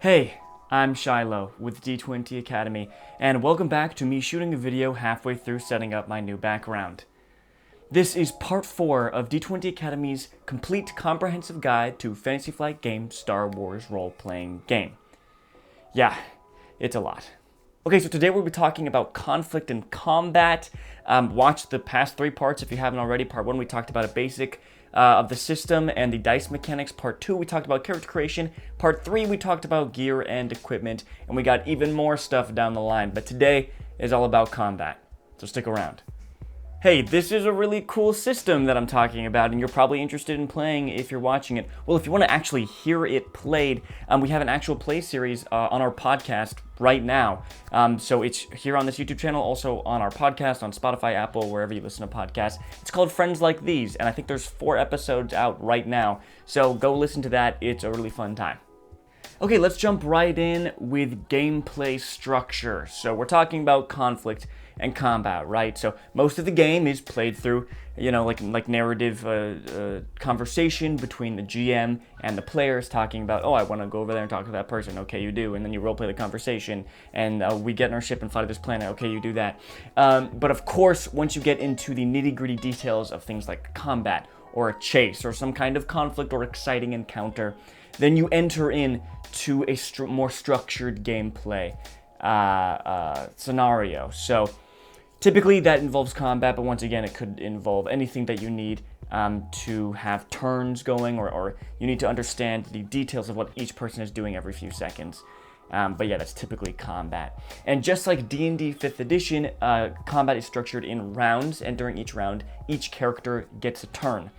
Hey, I'm Shiloh with D20 Academy, and welcome back to me shooting a video halfway through setting up my new background. This is part 4 of D20 Academy's complete comprehensive guide to Fantasy Flight Game Star Wars role-playing game. Yeah, it's a lot. Okay, so today we'll be talking about conflict and combat. Watch the past 3 parts if you haven't already. Part 1 we talked about a basic of the system and the dice mechanics. Part 2 we talked about character creation. Part 3 we talked about gear and equipment, and we got even more stuff down the line. But today is all about combat, so stick around. Hey, this is a really cool system that I'm talking about, and you're probably interested in playing if you're watching it. Well, if you want to actually hear it played, we have an actual play series on our podcast right now. So it's here on this YouTube channel, also on our podcast, on Spotify, Apple, wherever you listen to podcasts. It's called Friends Like These, and I think there's 4 episodes out right now. So go listen to that. It's a really fun time. Okay, let's jump right in with gameplay structure. So we're talking about conflict and combat, right? So most of the game is played through, like narrative conversation between the GM and the players, talking about, oh, I want to go over there and talk to that person. Okay, you do. And then you roleplay the conversation, and we get in our ship and fly to this planet. Okay, you do that. But of course, once you get into the nitty-gritty details of things like combat or a chase or some kind of conflict or exciting encounter, then you enter in to a more structured gameplay scenario. So typically that involves combat, but once again, it could involve anything that you need to have turns going, or you need to understand the details of what each person is doing every few seconds. But yeah, that's typically combat. And just like D&D 5th edition, combat is structured in rounds, and during each round, each character gets a turn.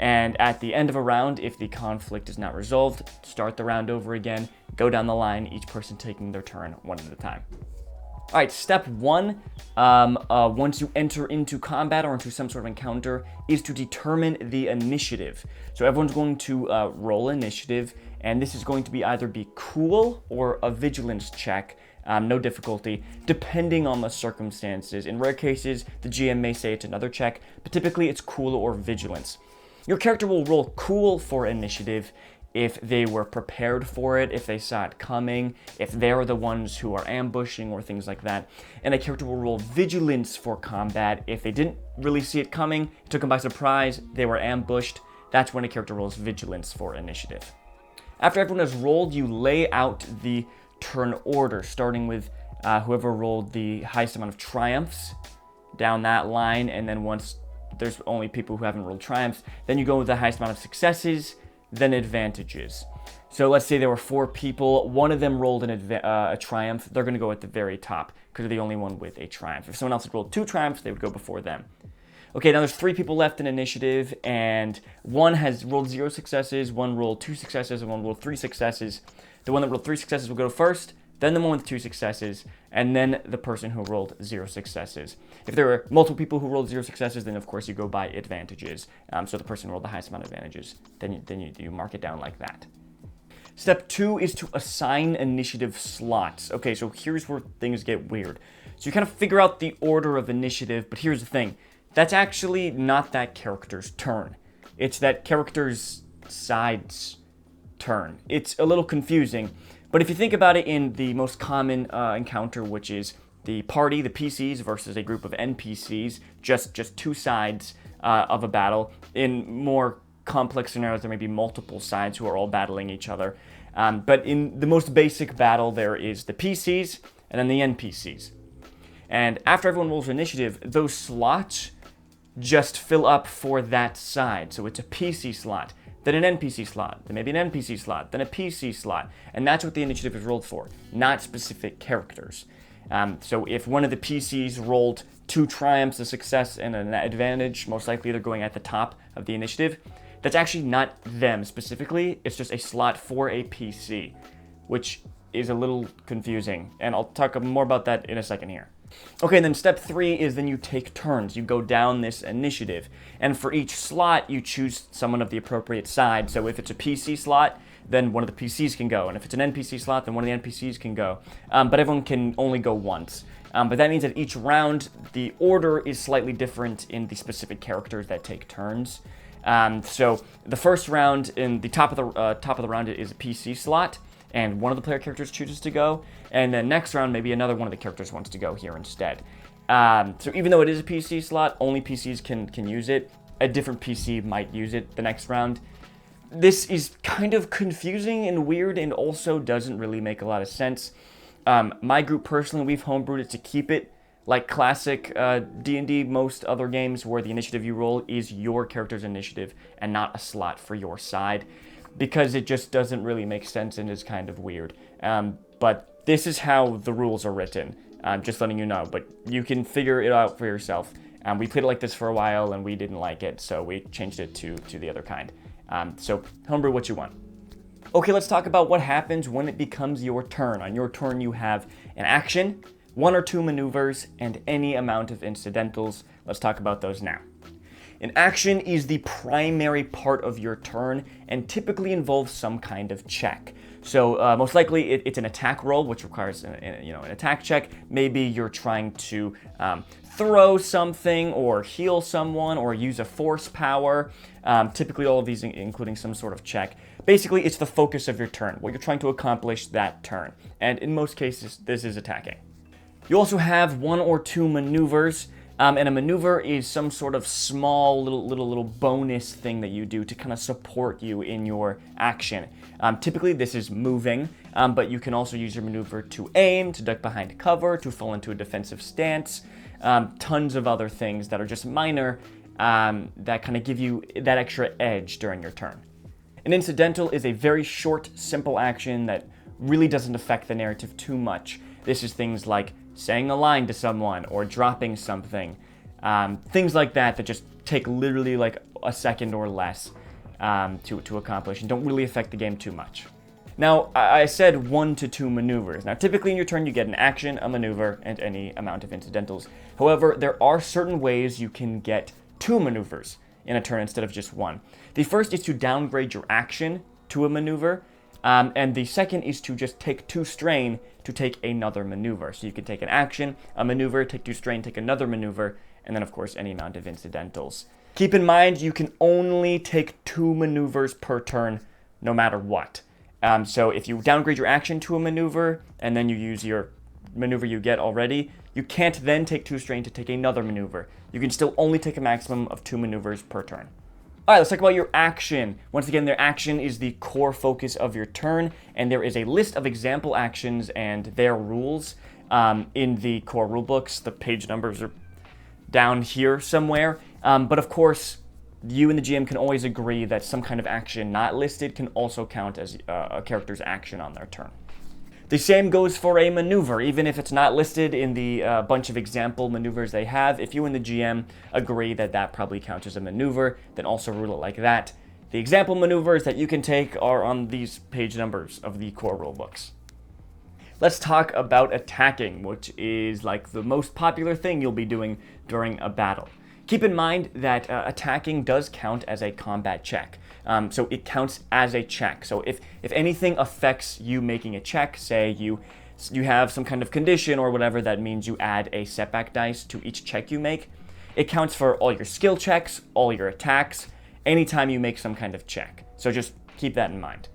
And at the end of a round, if the conflict is not resolved, start the round over again, go down the line, each person taking their turn one at a time. All right, step 1, once you enter into combat or into some sort of encounter, is to determine the initiative. So everyone's going to roll initiative, and this is going to be either be cool or a vigilance check, no difficulty, depending on the circumstances. In rare cases, the GM may say it's another check, but typically it's cool or vigilance. Your character will roll cool for initiative if they were prepared for it, if they saw it coming, if they're the ones who are ambushing or things like that. And a character will roll vigilance for combat if they didn't really see it coming, it took them by surprise, they were ambushed. That's when a character rolls vigilance for initiative. After everyone has rolled, you lay out the turn order, starting with whoever rolled the highest amount of triumphs down that line, and then once there's only people who haven't rolled triumphs, then you go with the highest amount of successes, then advantages. So let's say there were 4 people, one of them rolled a triumph, they're going to go at the very top because they're the only one with a triumph. If someone else had rolled 2 triumphs, they would go before them. Okay, now there's 3 people left in initiative, and one has rolled 0 successes, one rolled 2 successes, and one rolled 3 successes. The one that rolled 3 successes will go first, then the one with 2 successes, and then the person who rolled 0 successes. If there were multiple people who rolled 0 successes, then of course you go by advantages. So the person who rolled the highest amount of advantages, then you mark it down like that. Step 2 is to assign initiative slots. Okay, so here's where things get weird. So you kind of figure out the order of initiative, but here's the thing. That's actually not that character's turn. It's that character's side's turn. It's a little confusing. But if you think about it in the most common encounter, which is the party, the PCs, versus a group of NPCs, just 2 sides of a battle. In more complex scenarios, there may be multiple sides who are all battling each other. But in the most basic battle, there is the PCs and then the NPCs. And after everyone rolls initiative, those slots just fill up for that side. So it's a PC slot, then an NPC slot, then maybe an NPC slot, then a PC slot. And that's what the initiative is rolled for, not specific characters. So if one of the PCs rolled 2 triumphs, a success, and an advantage, most likely they're going at the top of the initiative. That's actually not them specifically, it's just a slot for a PC, which is a little confusing. And I'll talk more about that in a second here. Okay, and then step 3 is then you take turns. You go down this initiative. And for each slot, you choose someone of the appropriate side. So if it's a PC slot, then one of the PCs can go. And if it's an NPC slot, then one of the NPCs can go. But everyone can only go once. But that means that each round, the order is slightly different in the specific characters that take turns. So the first round, in the top of the round is a PC slot. and one of the player characters chooses to go, and then next round maybe another one of the characters wants to go here instead. So even though it is a PC slot, only PCs can use it. A different PC might use it the next round. This is kind of confusing and weird, and also doesn't really make a lot of sense. My group personally, we've homebrewed it to keep it like classic D&D, most other games where the initiative you roll is your character's initiative and not a slot for your side, because it just doesn't really make sense and is kind of weird. But this is how the rules are written, just letting you know, but you can figure it out for yourself. We played it like this for a while and we didn't like it, so we changed it to the other kind. So homebrew what you want. Okay, let's talk about what happens when it becomes your turn. On your turn, you have an action, 1 or 2 maneuvers, and any amount of incidentals. Let's talk about those now. An action is the primary part of your turn and typically involves some kind of check. So most likely it's an attack roll, which requires an attack check. Maybe you're trying to throw something or heal someone or use a force power. Typically all of these including some sort of check. Basically, it's the focus of your turn, what you're trying to accomplish that turn. And in most cases, this is attacking. You also have 1 or 2 maneuvers, and a maneuver is some sort of small little bonus thing that you do to kind of support you in your action. Typically, this is moving, but you can also use your maneuver to aim, to duck behind cover, to fall into a defensive stance, tons of other things that are just minor that kind of give you that extra edge during your turn. An incidental is a very short, simple action that really doesn't affect the narrative too much. This is things like saying a line to someone or dropping something. Things like that just take literally like a second or less to accomplish and don't really affect the game too much. Now, I said 1 to 2 maneuvers. Now, typically in your turn, you get an action, a maneuver, and any amount of incidentals. However, there are certain ways you can get 2 maneuvers in a turn instead of just 1. The first is to downgrade your action to a maneuver, and the second is to just take 2 strain to take another maneuver. So you can take an action, a maneuver, take 2 strain, take another maneuver, and then of course any amount of incidentals. Keep in mind, you can only take 2 maneuvers per turn, no matter what. So if you downgrade your action to a maneuver, and then you use your maneuver you get already, you can't then take 2 strain to take another maneuver. You can still only take a maximum of 2 maneuvers per turn. Alright, let's talk about your action. Once again, their action is the core focus of your turn, and there is a list of example actions and their rules in the core rulebooks. The page numbers are down here somewhere. But of course, you and the GM can always agree that some kind of action not listed can also count as a character's action on their turn. The same goes for a maneuver, even if it's not listed in the bunch of example maneuvers they have. If you and the GM agree that that probably counts as a maneuver, then also rule it like that. The example maneuvers that you can take are on these page numbers of the core rulebooks. Let's talk about attacking, which is like the most popular thing you'll be doing during a battle. Keep in mind that attacking does count as a combat check. So it counts as a check. So if anything affects you making a check, say you have some kind of condition or whatever, that means you add a setback dice to each check you make. It counts for all your skill checks, all your attacks, anytime you make some kind of check. So just keep that in mind.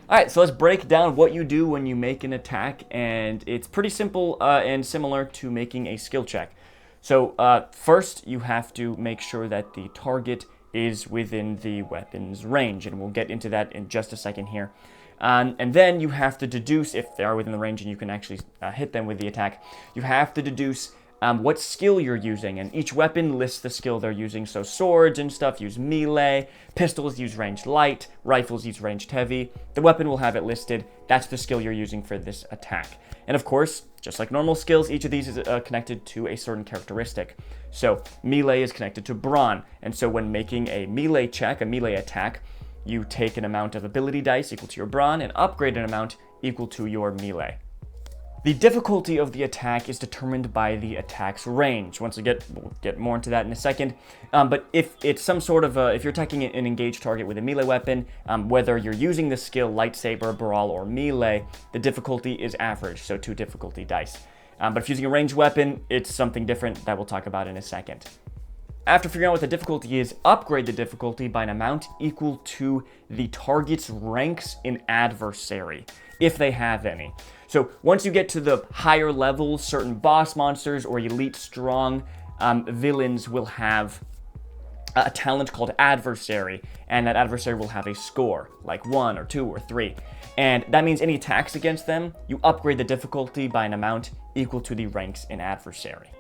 Alright, so let's break down what you do when you make an attack, and it's pretty simple and similar to making a skill check. So first, you have to make sure that the target is within the weapon's range, and we'll get into that in just a second here. And then you have to deduce, if they are within the range and you can actually hit them with the attack, you have to deduce what skill you're using, and each weapon lists the skill they're using. So swords and stuff use melee, pistols use ranged light, rifles use ranged heavy. The weapon will have it listed. That's the skill you're using for this attack. And of course, just like normal skills, each of these is connected to a certain characteristic. So melee is connected to brawn, and so when making a melee check, a melee attack, you take an amount of ability dice equal to your brawn and upgrade an amount equal to your melee. The difficulty of the attack is determined by the attack's range. We'll get more into that in a second. But if it's some sort of if you're attacking an engaged target with a melee weapon, whether you're using the skill lightsaber, brawl, or melee, the difficulty is average, so 2 difficulty dice. But if using a ranged weapon, it's something different that we'll talk about in a second. After figuring out what the difficulty is, upgrade the difficulty by an amount equal to the target's ranks in adversary, if they have any. So once you get to the higher levels, certain boss monsters or elite strong villains will have a talent called adversary, and that adversary will have a score, like 1 or 2 or 3. And that means any attacks against them, you upgrade the difficulty by an amount equal to the ranks in adversary.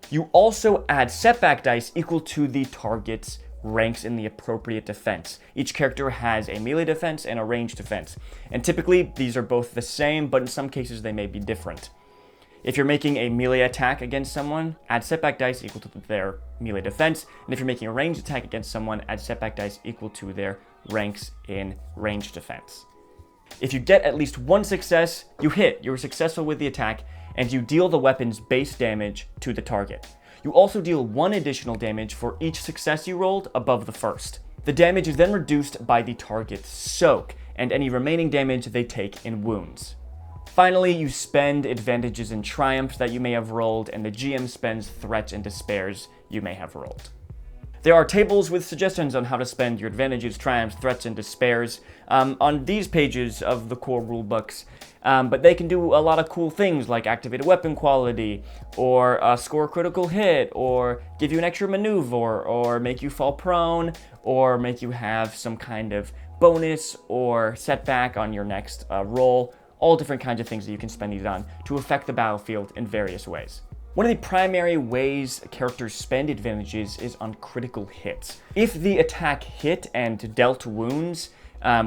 You also add setback dice equal to the target's ranks in the appropriate defense. Each character has a melee defense and a ranged defense, and typically these are both the same, but in some cases they may be different. If you're making a melee attack against someone, add setback dice equal to their melee defense, and if you're making a ranged attack against someone, add setback dice equal to their ranks in ranged defense. If you get at least one success, you hit, you're successful with the attack, and you deal the weapon's base damage to the target. You also deal 1 additional damage for each success you rolled above the first. The damage is then reduced by the target's soak, and any remaining damage they take in wounds. Finally, you spend advantages and triumphs that you may have rolled, and the GM spends threats and despairs you may have rolled. There are tables with suggestions on how to spend your advantages, triumphs, threats, and despairs on these pages of the core rulebooks, but they can do a lot of cool things like activate a weapon quality, or score a critical hit, or give you an extra maneuver, or make you fall prone, or make you have some kind of bonus or setback on your next roll. All different kinds of things that you can spend these on to affect the battlefield in various ways. One of the primary ways characters spend advantages is on critical hits. If the attack hit and dealt wounds,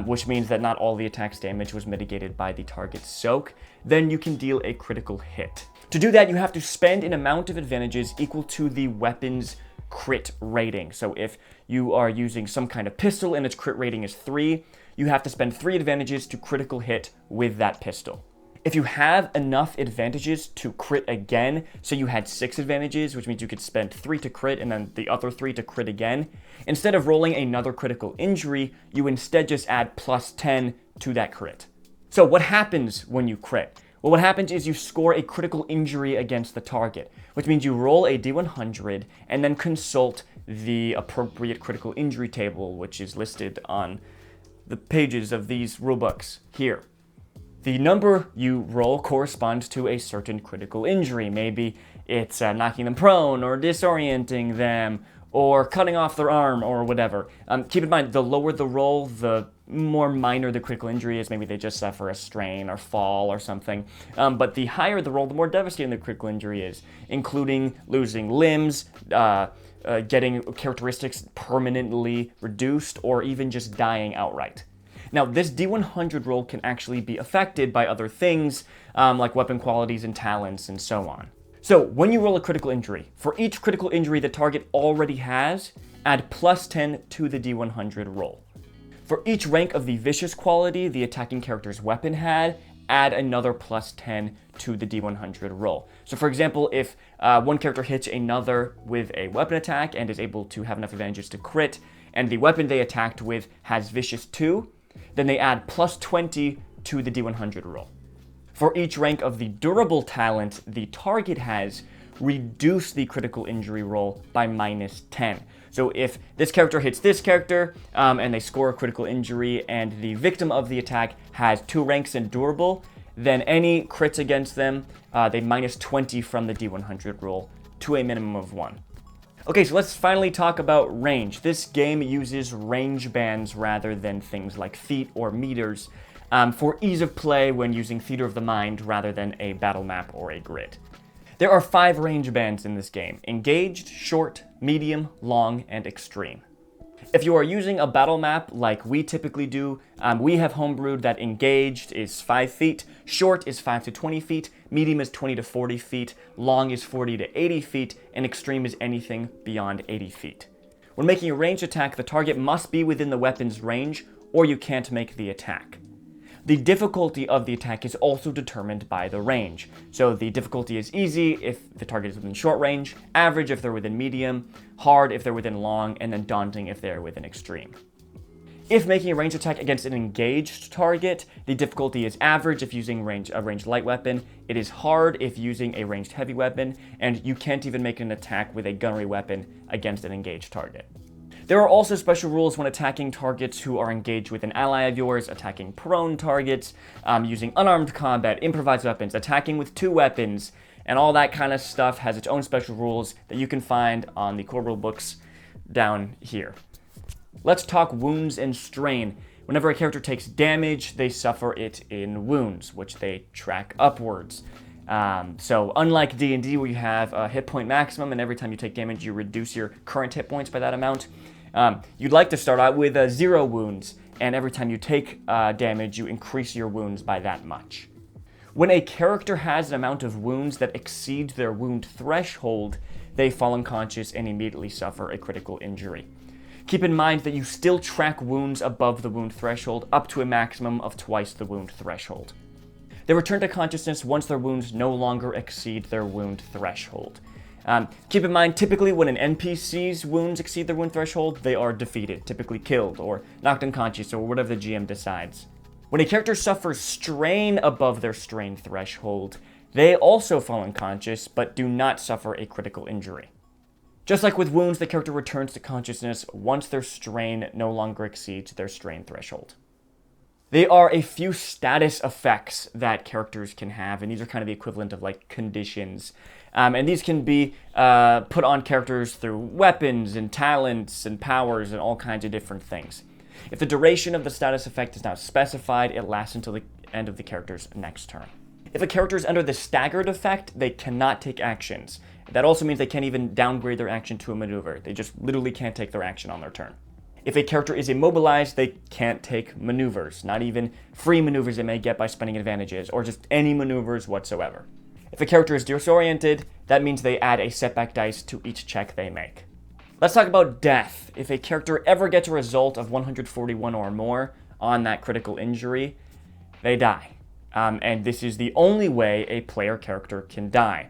which means that not all the attack's damage was mitigated by the target's soak, then you can deal a critical hit. To do that, you have to spend an amount of advantages equal to the weapon's crit rating. So if you are using some kind of pistol and its crit rating is 3, you have to spend 3 advantages to critical hit with that pistol. If you have enough advantages to crit again, so you had 6 advantages, which means you could spend 3 to crit and then the other 3 to crit again, instead of rolling another critical injury, you instead just add plus 10 to that crit. So what happens when you crit? Well, what happens is you score a critical injury against the target, which means you roll a d100 and then consult the appropriate critical injury table, which is listed on the pages of these rulebooks here. The number you roll corresponds to a certain critical injury. Maybe it's knocking them prone, or disorienting them, or cutting off their arm, or whatever. Keep in mind, the lower the roll, the more minor the critical injury is. Maybe they just suffer a strain or fall or something. But the higher the roll, the more devastating the critical injury is, including losing limbs, getting characteristics permanently reduced, or even just dying outright. Now, this D100 roll can actually be affected by other things, like weapon qualities and talents and so on. So, when you roll a critical injury, for each critical injury the target already has, add plus 10 to the D100 roll. For each rank of the vicious quality the attacking character's weapon had, add another plus 10 to the D100 roll. So for example, if one character hits another with a weapon attack and is able to have enough advantages to crit, and the weapon they attacked with has vicious 2, then they add plus 20 to the D100 roll. For each rank of the durable talent the target has, reduce the critical injury roll by minus 10. So if this character hits this character, and they score a critical injury, and the victim of the attack has 2 ranks in durable, then any crits against them, they minus 20 from the D100 roll to a minimum of 1. Okay, so let's finally talk about range. This game uses range bands rather than things like feet or meters for ease of play when using theater of the mind rather than a battle map or a grid. There are 5 range bands in this game: engaged, short, medium, long, and extreme. If you are using a battle map like we typically do, we have homebrewed that engaged is 5 feet, short is 5 to 20 feet, medium is 20 to 40 feet, long is 40 to 80 feet, and extreme is anything beyond 80 feet. When making a ranged attack, the target must be within the weapon's range, or you can't make the attack. The difficulty of the attack is also determined by the range. So the difficulty is easy if the target is within short range, average if they're within medium, hard if they're within long, and then daunting if they're within extreme. If making a ranged attack against an engaged target, the difficulty is average if using a ranged light weapon. It is hard if using a ranged heavy weapon, and you can't even make an attack with a gunnery weapon against an engaged target. There are also special rules when attacking targets who are engaged with an ally of yours, attacking prone targets, using unarmed combat, improvised weapons, attacking with 2 weapons, and all that kind of stuff has its own special rules that you can find on the core rule books down here. Let's talk wounds and strain. Whenever a character takes damage, they suffer it in wounds, which they track upwards. So unlike D&D where you have a hit point maximum and every time you take damage you reduce your current hit points by that amount, you'd like to start out with 0 wounds, and every time you take damage you increase your wounds by that much. When a character has an amount of wounds that exceeds their wound threshold, they fall unconscious and immediately suffer a critical injury. Keep in mind that you still track wounds above the wound threshold up to a maximum of twice the wound threshold. They return to consciousness once their wounds no longer exceed their wound threshold. Keep in mind, typically when an NPC's wounds exceed their wound threshold, they are defeated, typically killed or knocked unconscious or whatever the GM decides. When a character suffers strain above their strain threshold, they also fall unconscious but do not suffer a critical injury. Just like with wounds, the character returns to consciousness once their strain no longer exceeds their strain threshold. There are a few status effects that characters can have, and these are kind of the equivalent of like conditions. And these can be put on characters through weapons and talents and powers and all kinds of different things. If the duration of the status effect is not specified, it lasts until the end of the character's next turn. If a character is under the staggered effect, they cannot take actions. That also means they can't even downgrade their action to a maneuver. They just literally can't take their action on their turn. If a character is immobilized, they can't take maneuvers, not even free maneuvers they may get by spending advantages, or just any maneuvers whatsoever. If a character is disoriented, that means they add a setback dice to each check they make. Let's talk about death. If a character ever gets a result of 141 or more on that critical injury, they die. And this is the only way a player character can die.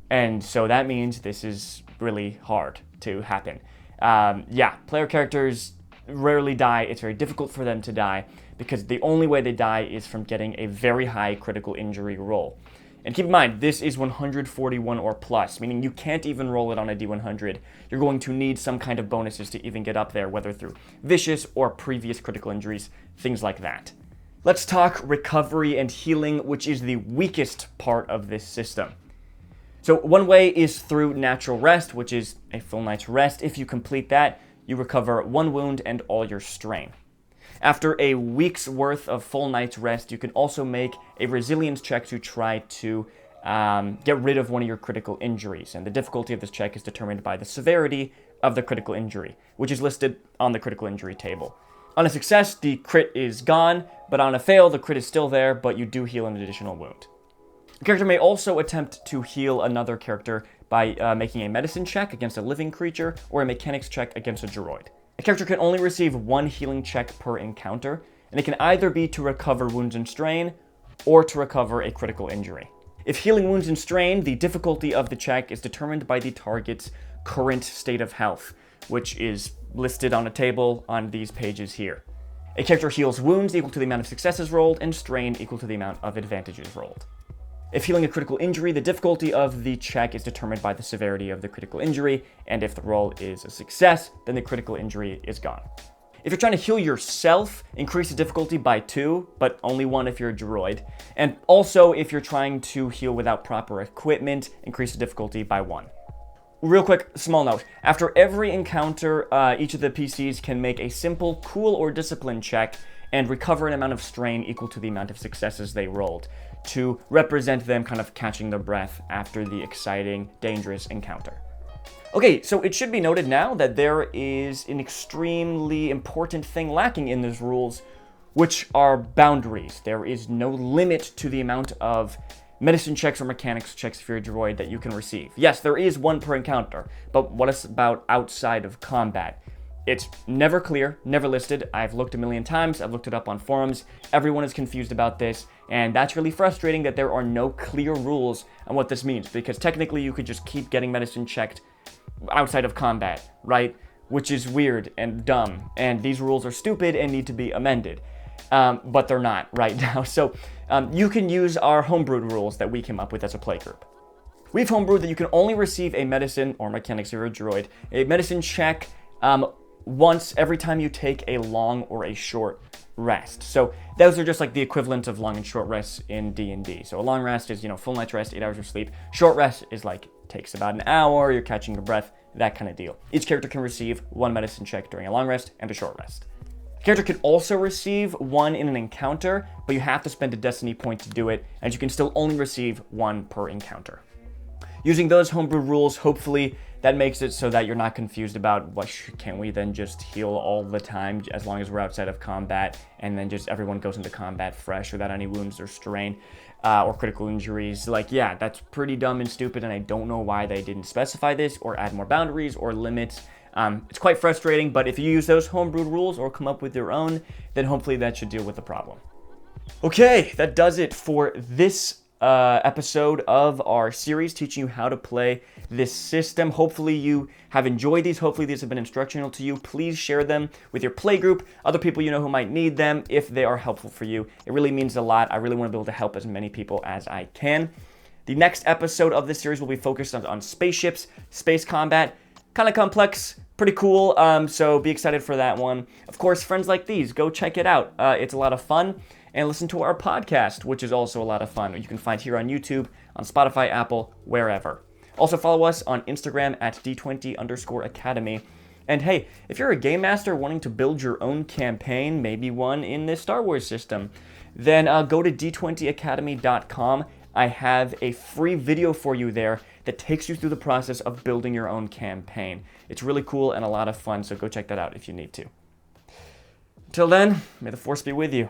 And so that means this is really hard to happen. Player characters rarely die. It's very difficult for them to die because the only way they die is from getting a very high critical injury roll. And keep in mind, this is 141 or plus, meaning you can't even roll it on a D100. You're going to need some kind of bonuses to even get up there, whether through vicious or previous critical injuries, things like that. Let's talk recovery and healing, which is the weakest part of this system. So one way is through natural rest, which is a full night's rest. If you complete that, you recover 1 wound and all your strain. After a week's worth of full night's rest, you can also make a resilience check to try to get rid of one of your critical injuries. And the difficulty of this check is determined by the severity of the critical injury, which is listed on the critical injury table. On a success, the crit is gone, but on a fail, the crit is still there, but you do heal an additional wound. The character may also attempt to heal another character by making a medicine check against a living creature or a mechanics check against a droid. A character can only receive 1 healing check per encounter, and it can either be to recover wounds and strain or to recover a critical injury. If healing wounds and strain, the difficulty of the check is determined by the target's current state of health, which is listed on a table on these pages here. A character heals wounds equal to the amount of successes rolled and strain equal to the amount of advantages rolled. If healing a critical injury, the difficulty of the check is determined by the severity of the critical injury, and if the roll is a success, then the critical injury is gone. If you're trying to heal yourself, increase the difficulty by 2, but only 1 if you're a droid. And also, if you're trying to heal without proper equipment, increase the difficulty by 1. Real quick, small note. After every encounter, each of the PCs can make a simple cool or discipline check and recover an amount of strain equal to the amount of successes they rolled, to represent them kind of catching their breath after the exciting, dangerous encounter. Okay, so it should be noted now that there is an extremely important thing lacking in these rules, which are boundaries. There is no limit to the amount of medicine checks or mechanics checks if you're a droid that you can receive. Yes, there is 1 per encounter, but what is about outside of combat? It's never clear, never listed. I've looked a million times, I've looked it up on forums. Everyone is confused about this, and that's really frustrating that there are no clear rules on what this means, because technically you could just keep getting medicine checked outside of combat, right? which is weird and dumb, and these rules are stupid and need to be amended. But they're not right now. So you can use our homebrewed rules that we came up with as a playgroup. We've homebrewed that you can only receive a medicine, or mechanics or a droid, a medicine check once every time you take a long or a short rest. So those are just like the equivalent of long and short rests in D&D. So a long rest is, full night's rest, 8 hours of sleep. Short rest is like, takes about an hour, you're catching your breath, that kind of deal. Each character can receive one medicine check during a long rest and a short rest. The character can also receive one in an encounter, but you have to spend a destiny point to do it, and you can still only receive one per encounter. Using those homebrew rules, hopefully that makes it so that you're not confused about, can we then just heal all the time as long as we're outside of combat, and then just everyone goes into combat fresh without any wounds or strain or critical injuries. Yeah, that's pretty dumb and stupid, and I don't know why they didn't specify this or add more boundaries or limits. It's quite frustrating, but if you use those homebrewed rules or come up with your own, then hopefully that should deal with the problem. Okay, that does it for this episode of our series teaching you how to play this system. Hopefully you have enjoyed these. Hopefully these have been instructional to you. Please share them with your playgroup, other people you know who might need them if they are helpful for you. It really means a lot. I really want to be able to help as many people as I can. The next episode of this series will be focused on spaceships, space combat. Kind of complex, pretty cool, so be excited for that one. Of course, friends like these, go check it out. It's a lot of fun. And listen to our podcast, which is also a lot of fun. You can find here on YouTube, on Spotify, Apple, wherever. Also follow us on Instagram at D20_Academy. And hey, if you're a game master wanting to build your own campaign, maybe one in this Star Wars system, then go to D20Academy.com. I have a free video for you there that takes you through the process of building your own campaign. It's really cool and a lot of fun, so go check that out if you need to. Until then, may the Force be with you.